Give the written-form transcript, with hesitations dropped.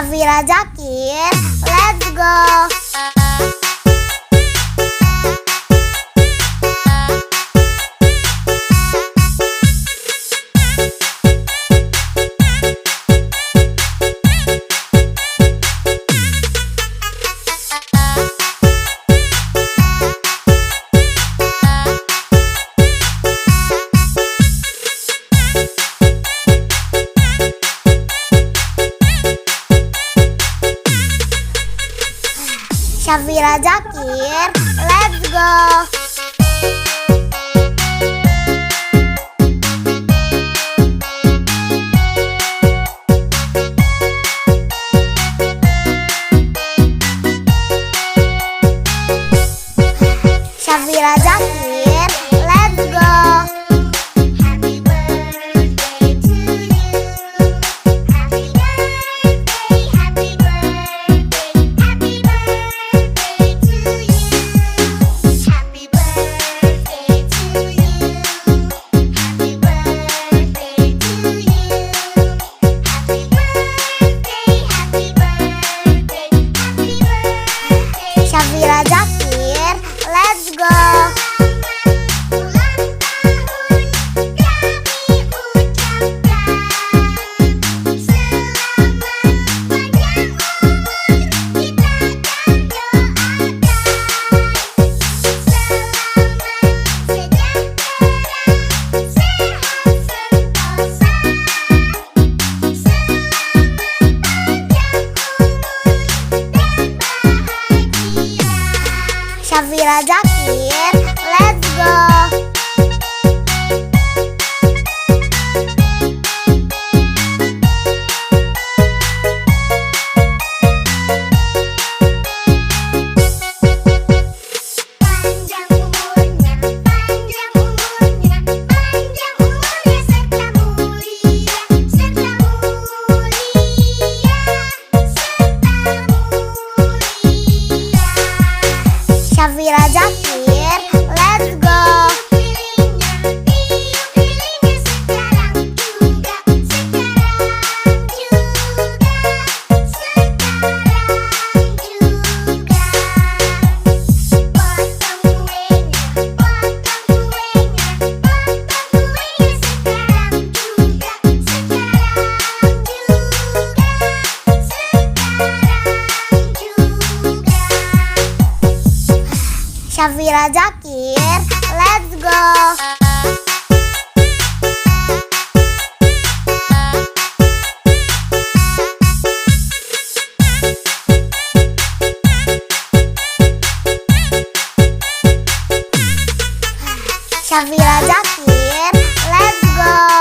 Syafira Zakir, let's go. Syafira Zakir, let's go. Syafira Zakir, let's go. Happy birthday to you. Happy birthday, happy birthday, happy birthday to you. Happy birthday to you. Happy birthday to you. Happy birthday, happy birthday, happy birthday. Syafira Zakir, let's go. Ulang tahun kami ucapkan, selamat panjang umur kita dan doakan, selamat sejahtera, sehat sentosa, selamat panjang umur dan bahagia. Syafira Zakir, let's go. Panjang umurnya, panjang umurnya, panjang umurnya serta mulia, serta mulia, serta mulia. Syafira Zakir, let's go. Tiup lilinnya sekarang juga, sekarang juga. Potong kuenya, potong kuenya, potong kuenya sekarang juga, sekarang juga. Syafira Zakir, let's go. Syafira Zakir, let's go.